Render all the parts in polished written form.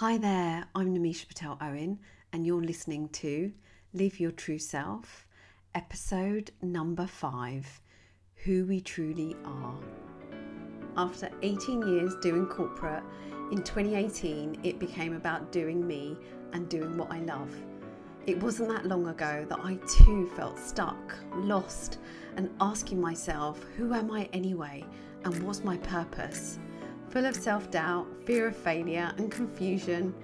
Hi there, I'm Namisha Patel Owen, and you're listening to Live Your True Self, episode number 5, Who We Truly Are. After 18 years doing corporate, in 2018 it became about doing me and doing what I love. It wasn't that long ago that I too felt stuck, lost, and asking myself, who am I anyway, and what's my purpose? Full of self-doubt, fear of failure and confusion.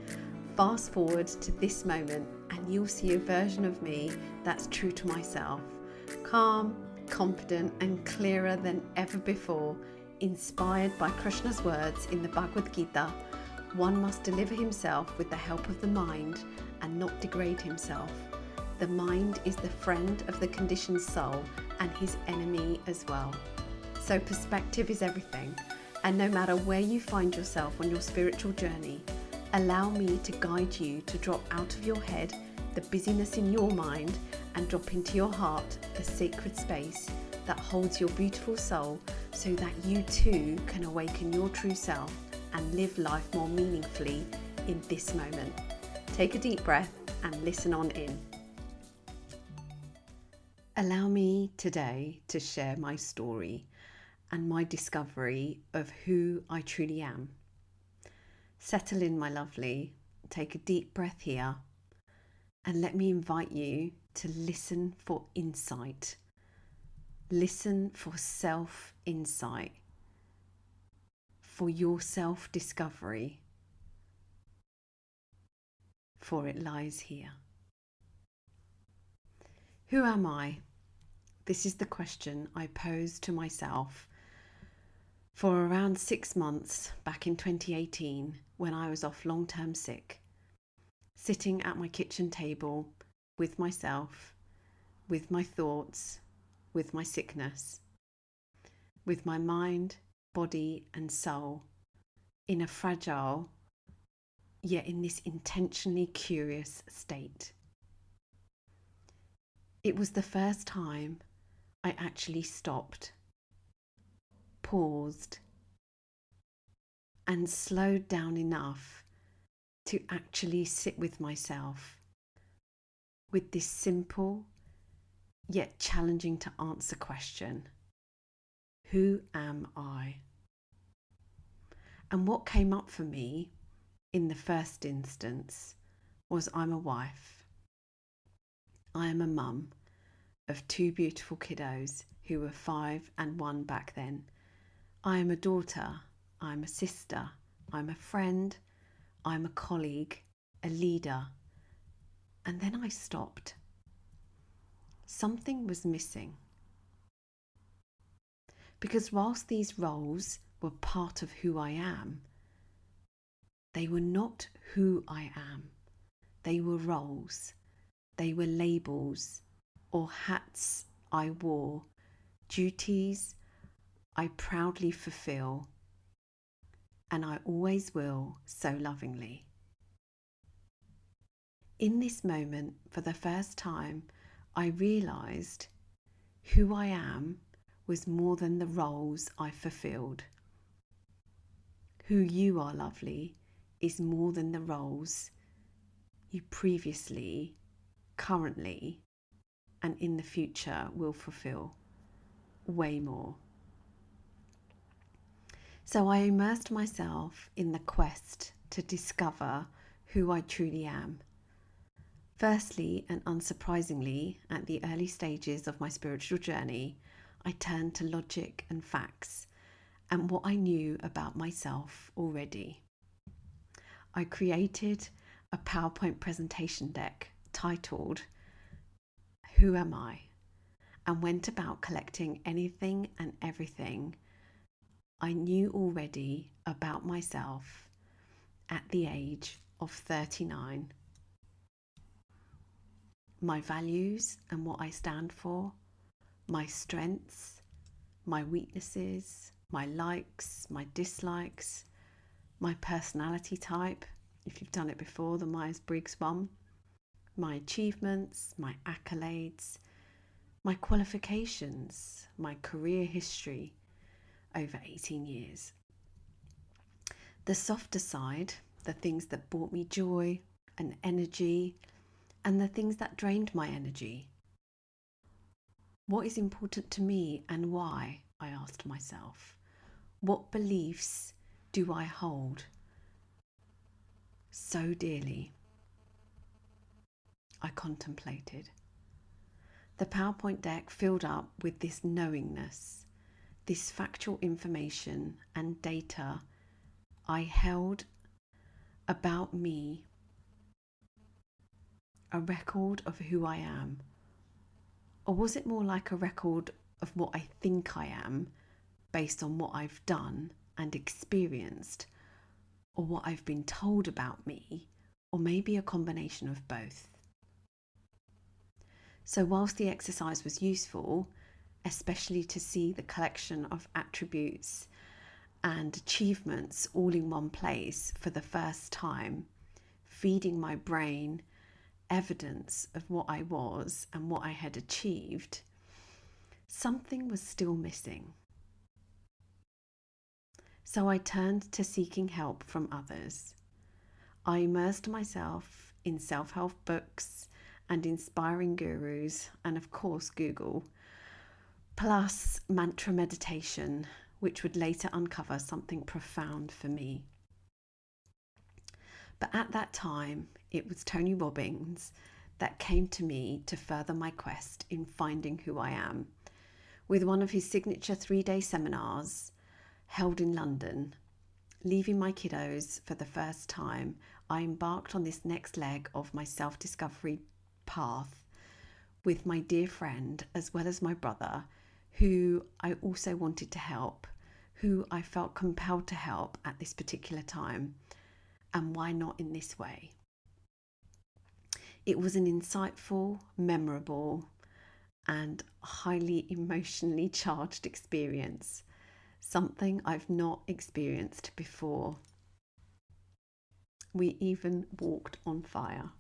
Fast forward to this moment and you'll see a version of me that's true to myself. Calm, confident and clearer than ever before, inspired by Krishna's words in the Bhagavad Gita, one must deliver himself with the help of the mind and not degrade himself. The mind is the friend of the conditioned soul and his enemy as well. So perspective is everything. And no matter where you find yourself on your spiritual journey, allow me to guide you to drop out of your head the busyness in your mind and drop into your heart the sacred space that holds your beautiful soul so that you too can awaken your true self and live life more meaningfully in this moment. Take a deep breath and listen on in. Allow me today to share my story and my discovery of who I truly am. Settle in, my lovely. Take a deep breath here and let me invite you to listen for insight. Listen for self-insight, for your self-discovery, for it lies here. Who am I? This is the question I posed to myself for around 6 months back in 2018 when I was off long-term sick, sitting at my kitchen table with myself, with my thoughts, with my sickness, with my mind, body and soul in a fragile, yet in this intentionally curious state. It was the first time I actually stopped, paused and slowed down enough to actually sit with myself with this simple yet challenging to answer question. Who am I? And what came up for me in the first instance was I'm a wife. I am a mum of 2 beautiful kiddos who were 5 and 1 back then. I am a daughter, I'm a sister, I'm a friend, I'm a colleague, a leader. And then I stopped. Something was missing. Because whilst these roles were part of who I am, they were not who I am. They were roles. They were labels or hats I wore, duties I proudly fulfill, and I always will so lovingly. In this moment, for the first time, I realised who I am was more than the roles I fulfilled. Who you are, lovely, is more than the roles you previously, currently, and in the future will fulfill. Way more. So I immersed myself in the quest to discover who I truly am. Firstly, and unsurprisingly, at the early stages of my spiritual journey, I turned to logic and facts and what I knew about myself already. I created a PowerPoint presentation deck titled Who Am I? And went about collecting anything and everything I knew already about myself at the age of 39. My values and what I stand for, my strengths, my weaknesses, my likes, my dislikes, my personality type, if you've done it before, the Myers-Briggs one, my achievements, my accolades, my qualifications, my career history over 18 years. The softer side, the things that brought me joy and energy, and the things that drained my energy. What is important to me and why? I asked myself. What beliefs do I hold so dearly? I contemplated. The PowerPoint deck filled up with this knowingness, this factual information and data I held about me, a record of who I am. Or was it more like a record of what I think I am based on what I've done and experienced, or what I've been told about me, or maybe a combination of both? So whilst the exercise was useful, especially to see the collection of attributes and achievements all in one place for the first time, feeding my brain evidence of what I was and what I had achieved, something was still missing. So I turned to seeking help from others. I immersed myself in self-help books and inspiring gurus, and of course Google, plus mantra meditation, which would later uncover something profound for me. But at that time, it was Tony Robbins that came to me to further my quest in finding who I am. With one of his signature 3-day seminars held in London, leaving my kiddos for the first time, I embarked on this next leg of my self-discovery path with my dear friend, as well as my brother, who I also wanted to help, who I felt compelled to help at this particular time. And why not in this way? It was an insightful, memorable, and highly emotionally charged experience, something I've not experienced before. We even walked on fire.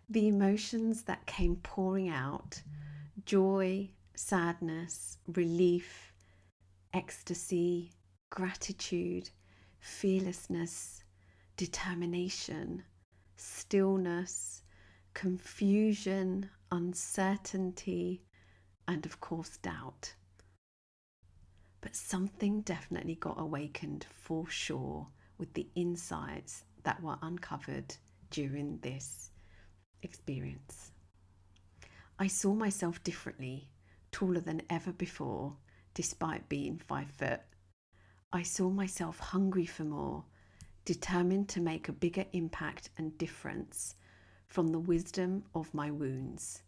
The emotions that came pouring out, joy, sadness, relief, ecstasy, gratitude, fearlessness, determination, stillness, confusion, uncertainty, and of course doubt. But something definitely got awakened for sure with the insights that were uncovered during this experience. I saw myself differently, taller than ever before, despite being 5 foot. I saw myself hungry for more, determined to make a bigger impact and difference from the wisdom of my wounds.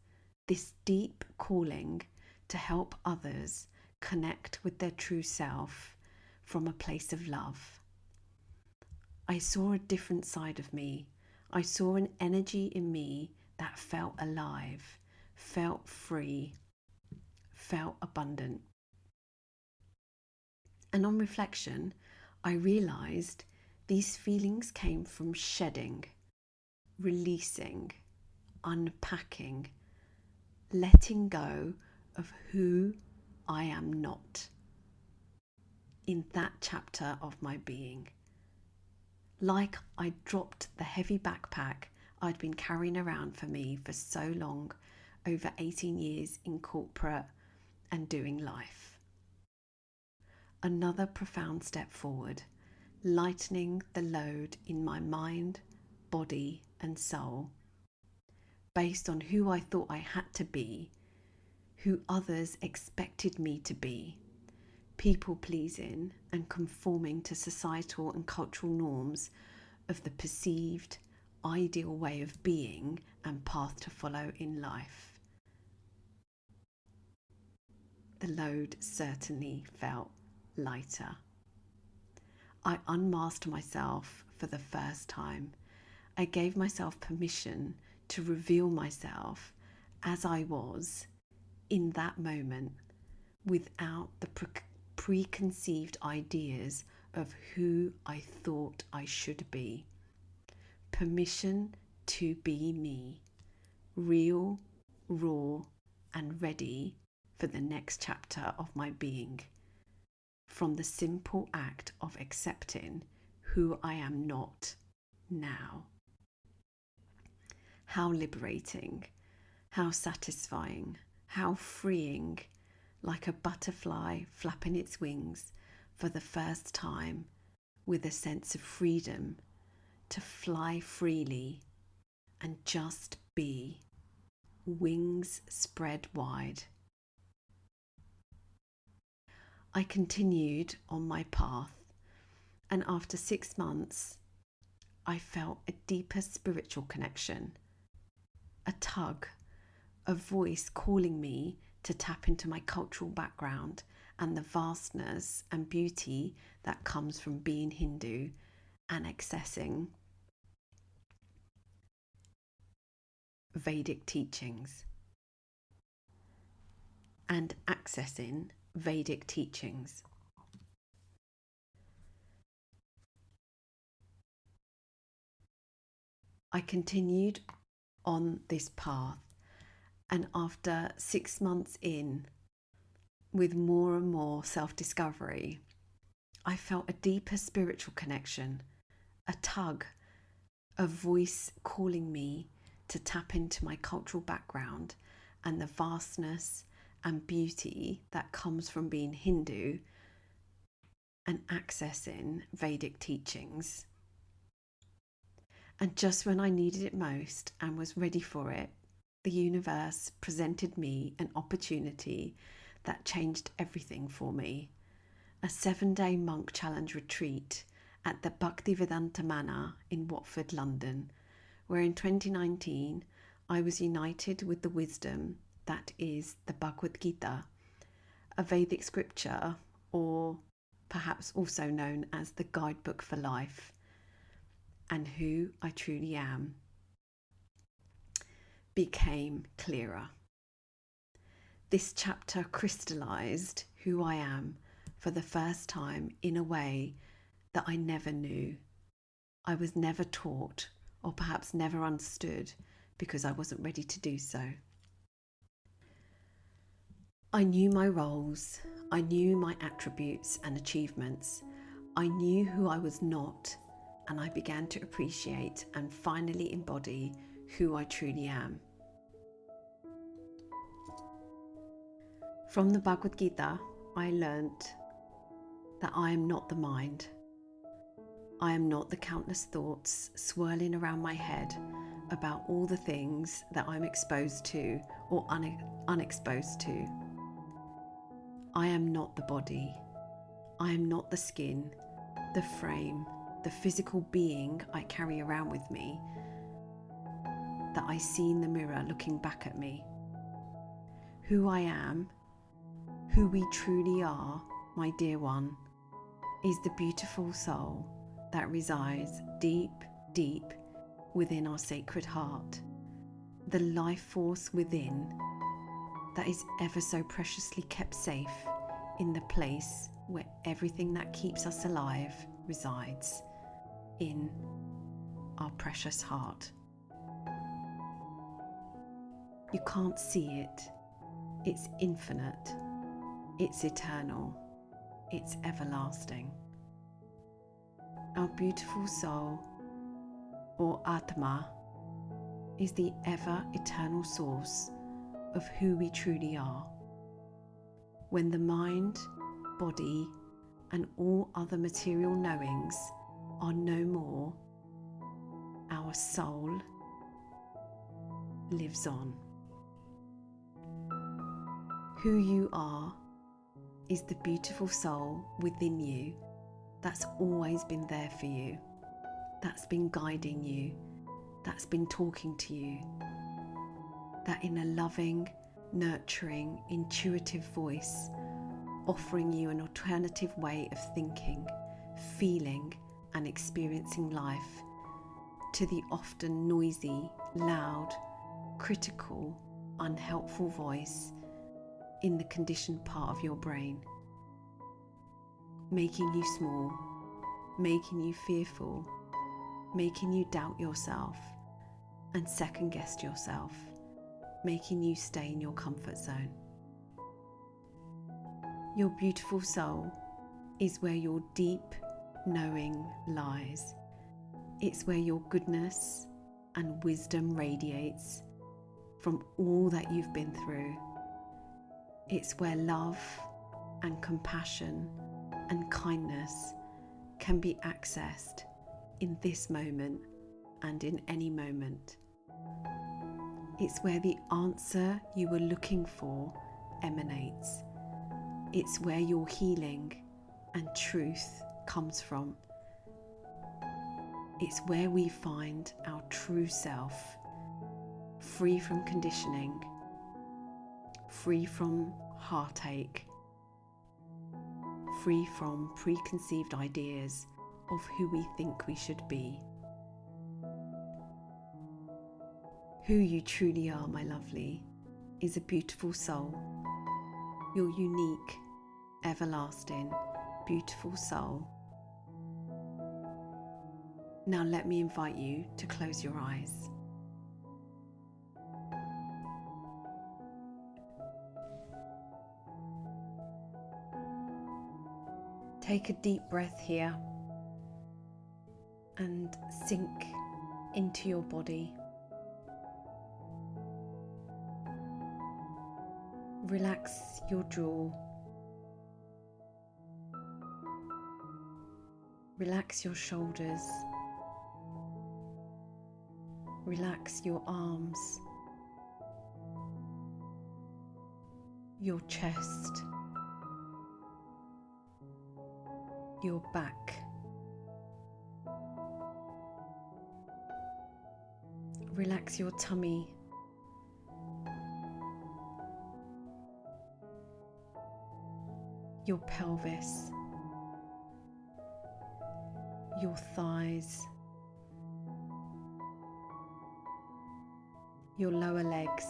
This deep calling to help others connect with their true self from a place of love. I saw a different side of me. I saw an energy in me that felt alive, felt free, felt abundant. And on reflection, I realized these feelings came from shedding, releasing, unpacking, letting go of who I am not in that chapter of my being. Like I dropped the heavy backpack I'd been carrying around for me for so long, over 18 years in corporate and doing life. Another profound step forward, lightening the load in my mind, body, and soul, based on who I thought I had to be, who others expected me to be, people pleasing and conforming to societal and cultural norms of the perceived ideal way of being and path to follow in life. The load certainly felt lighter. I unmasked myself for the first time. I gave myself permission to reveal myself as I was in that moment, without the preconceived ideas of who I thought I should be. Permission to be me, real, raw, and ready for the next chapter of my being. From the simple act of accepting who I am not now. How liberating, how satisfying, how freeing, like a butterfly flapping its wings for the first time with a sense of freedom to fly freely and just be, wings spread wide. I continued on my path, and after 6 months, I felt a deeper spiritual connection, a tug, a voice calling me to tap into my cultural background and the vastness and beauty that comes from being Hindu and accessing Vedic teachings. I continued on this path, and after 6 months in, with more and more self-discovery, I felt a deeper spiritual connection, a tug, a voice calling me to tap into my cultural background and the vastness and beauty that comes from being Hindu and accessing Vedic teachings. And just when I needed it most and was ready for it, the universe presented me an opportunity that changed everything for me. A 7-day monk challenge retreat at the Bhaktivedanta Manor in Watford, London, where in 2019 I was united with the wisdom that is the Bhagavad Gita, a Vedic scripture, or perhaps also known as the guidebook for life, and who I truly am became clearer. This chapter crystallized who I am for the first time in a way that I never knew. I was never taught, or perhaps never understood, because I wasn't ready to do so. I knew my roles, I knew my attributes and achievements, I knew who I was not, and I began to appreciate and finally embody who I truly am. From the Bhagavad Gita, I learnt that I am not the mind. I am not the countless thoughts swirling around my head about all the things that I'm exposed to or unexposed to. I am not the body. I am not the skin, the frame, the physical being I carry around with me that I see in the mirror looking back at me. Who I am, who we truly are, my dear one, is the beautiful soul that resides deep, deep within our sacred heart, the life force within that is ever so preciously kept safe in the place where everything that keeps us alive resides, in our precious heart. You can't see it. It's infinite. It's eternal. It's everlasting. Our beautiful soul, or Atma, is the ever-eternal source of who we truly are. When the mind, body, and all other material knowings are no more, our soul lives on. Who you are is the beautiful soul within you that's always been there for you, that's been guiding you, that's been talking to you, that in a loving, nurturing, intuitive voice, offering you an alternative way of thinking, feeling, and experiencing life to the often noisy, loud, critical, unhelpful voice in the conditioned part of your brain, making you small, making you fearful, making you doubt yourself and second guess yourself, making you stay in your comfort zone. Your beautiful soul is where your deep, knowing lies. It's where your goodness and wisdom radiates from all that you've been through. It's where love and compassion and kindness can be accessed in this moment and in any moment. It's where the answer you were looking for emanates. It's where your healing and truth comes from. It's where we find our true self, free from conditioning, free from heartache, free from preconceived ideas of who we think we should be. Who you truly are, my lovely, is a beautiful soul. Your unique, everlasting, beautiful soul. Now let me invite you to close your eyes. Take a deep breath here and sink into your body. Relax your jaw. Relax your shoulders. Relax your arms, your chest, your back. Relax your tummy. Your pelvis, your thighs, your lower legs.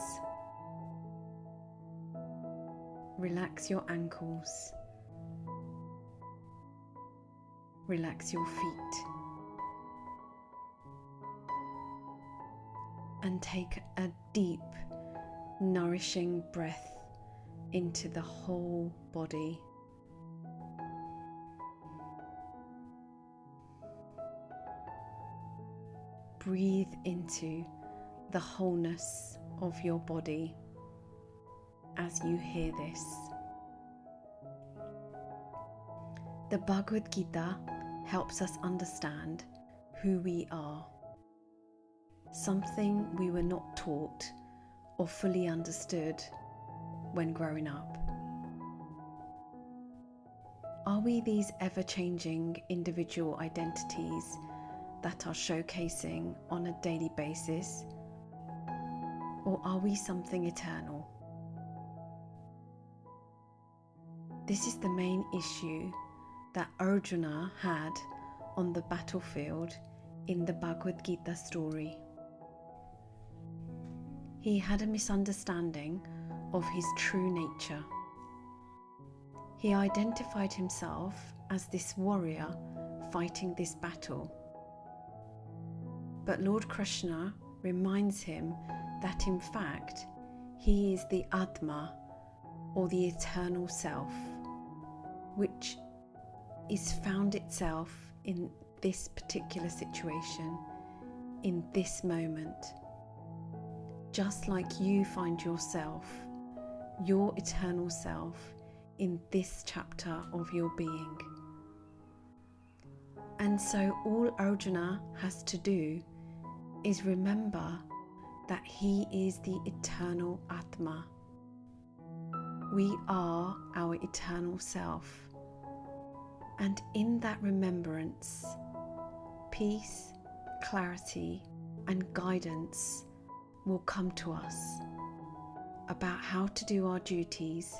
Relax your ankles. Relax your feet. And take a deep, nourishing breath into the whole body. Breathe into the wholeness of your body as you hear this. The Bhagavad Gita helps us understand who we are, something we were not taught or fully understood when growing up. Are we these ever-changing individual identities that are showcasing on a daily basis? Or are we something eternal? This is the main issue that Arjuna had on the battlefield in the Bhagavad Gita story. He had a misunderstanding of his true nature. He identified himself as this warrior fighting this battle. But Lord Krishna reminds him that in fact he is the Atma, or the eternal self, which is found itself in this particular situation, in this moment. Just like you find yourself, your eternal self, in this chapter of your being. And so all Arjuna has to do is remember that he is the eternal Atma. We are our eternal self. And in that remembrance, peace, clarity, and guidance will come to us about how to do our duties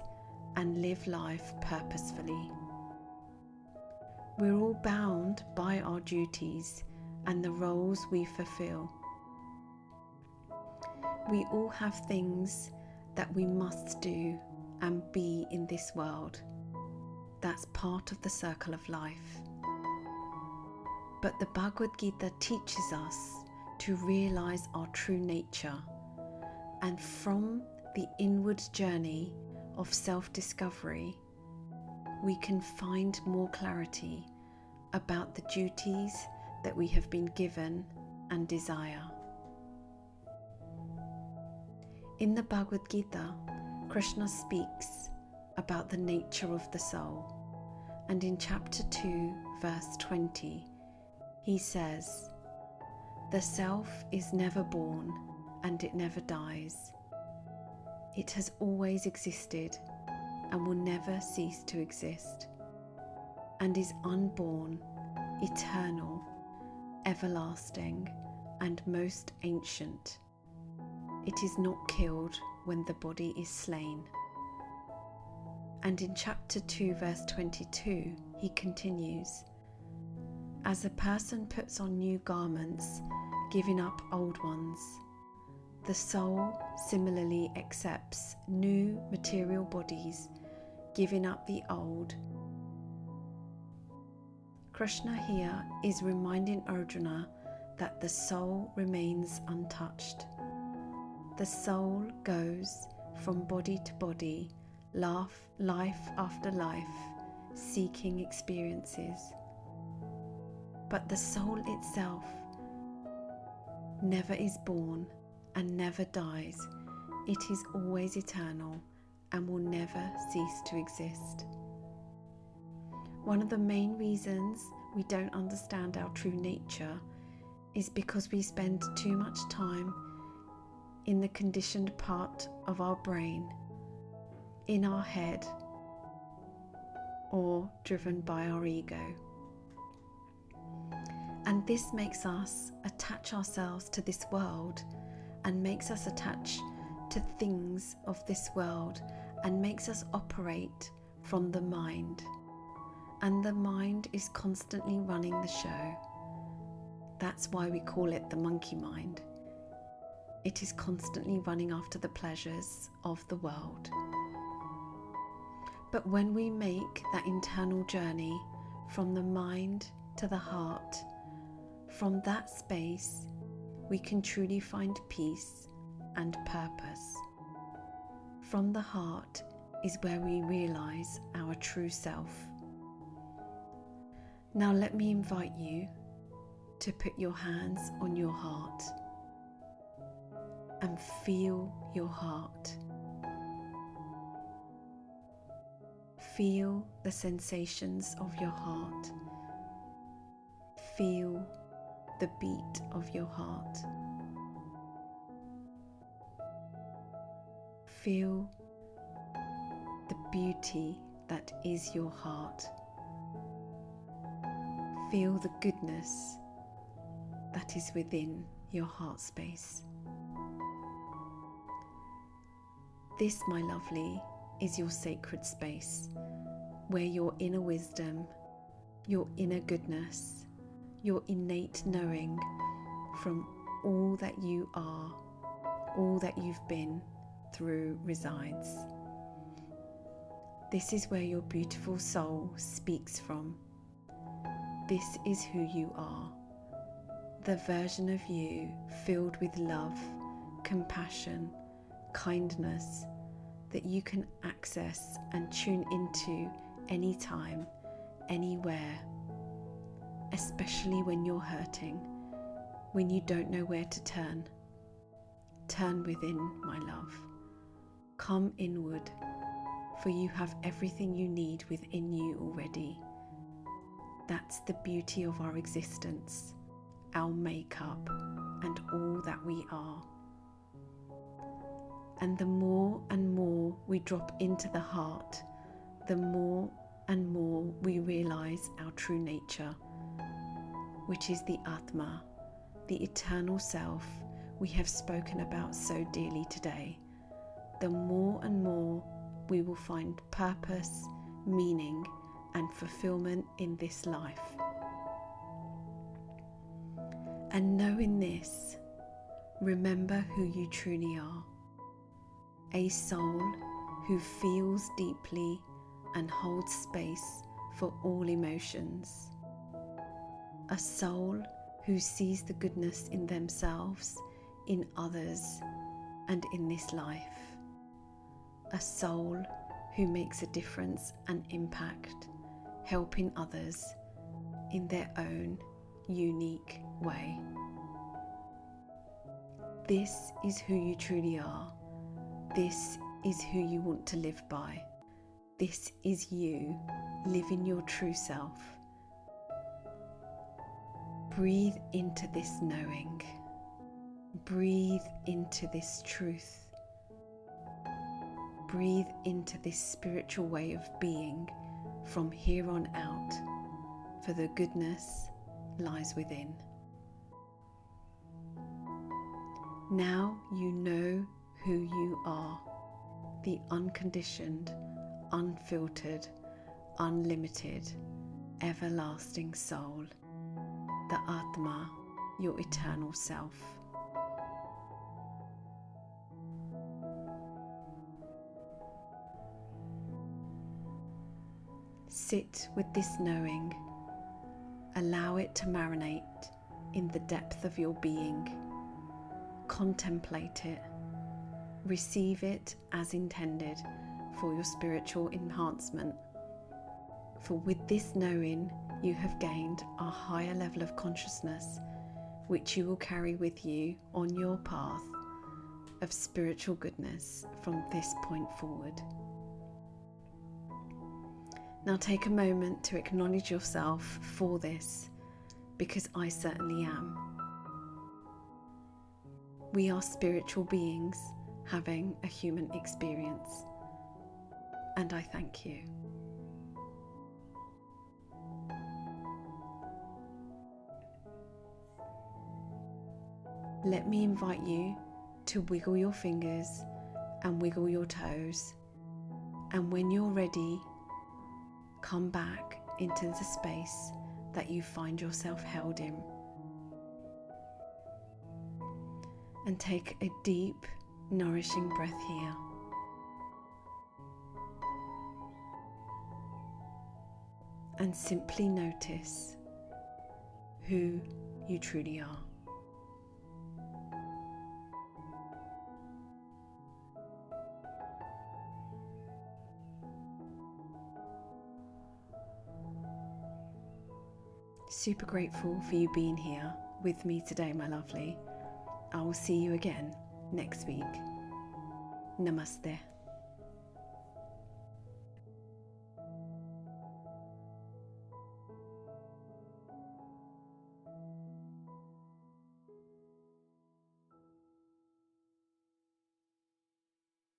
and live life purposefully. We're all bound by our duties and the roles we fulfill. We all have things that we must do and be in this world. That's part of the circle of life. But the Bhagavad Gita teaches us to realize our true nature, and from the inward journey of self-discovery, we can find more clarity about the duties that we have been given and desire. In the Bhagavad Gita, Krishna speaks about the nature of the soul, and in chapter 2, verse 20, he says, "The self is never born and it never dies. It has always existed and will never cease to exist, and is unborn, eternal, everlasting, and most ancient. It is not killed when the body is slain." And in chapter 2, verse 22, he continues, "As a person puts on new garments, giving up old ones, the soul similarly accepts new material bodies, giving up the old." Krishna here is reminding Arjuna that the soul remains untouched. The soul goes from body to body, life after life, seeking experiences. But the soul itself never is born and never dies. It is always eternal and will never cease to exist. One of the main reasons we don't understand our true nature is because we spend too much time in the conditioned part of our brain, in our head, or driven by our ego. And this makes us attach ourselves to this world, and makes us attach to things of this world, and makes us operate from the mind. And the mind is constantly running the show. That's why we call it the monkey mind. It is constantly running after the pleasures of the world. But when we make that internal journey from the mind to the heart, from that space we can truly find peace and purpose. From the heart is where we realize our true self. Now let me invite you to put your hands on your heart and feel your heart. Feel the sensations of your heart. Feel the beat of your heart. Feel the beauty that is your heart. Feel the goodness that is within your heart space. This, my lovely, is your sacred space, where your inner wisdom, your inner goodness, your innate knowing from all that you are, all that you've been through resides. This is where your beautiful soul speaks from. This is who you are, the version of you filled with love, compassion, kindness, that you can access and tune into anytime, anywhere, especially when you're hurting, when you don't know where to turn. Turn within, my love. Come inward, for you have everything you need within you already. That's the beauty of our existence, our makeup, and all that we are. And the more and more we drop into the heart, the more and more we realize our true nature, which is the Atma, the eternal self we have spoken about so dearly today. The more and more we will find purpose, meaning, and fulfillment in this life. And knowing this, remember who you truly are. A soul who feels deeply and holds space for all emotions. A soul who sees the goodness in themselves, in others, and in this life. A soul who makes a difference and impact, helping others, in their own unique way. This is who you truly are. This is who you want to live by. This is you living your true self. Breathe into this knowing. Breathe into this truth. Breathe into this spiritual way of being from here on out, for the goodness lies within. Now you know who you are, the unconditioned, unfiltered, unlimited, everlasting soul, the Atma, your eternal self. Sit with this knowing. Allow it to marinate in the depth of your being. Contemplate it. Receive it as intended for your spiritual enhancement. For with this knowing, you have gained a higher level of consciousness, which you will carry with you on your path of spiritual goodness from this point forward. Now take a moment to acknowledge yourself for this, because I certainly am. We are spiritual beings having a human experience, and I thank you. Let me invite you to wiggle your fingers and wiggle your toes, and when you're ready, come back into the space that you find yourself held in. And take a deep, nourishing breath here. And simply notice who you truly are. Super grateful for you being here with me today, my lovely. I will see you again next week. Namaste.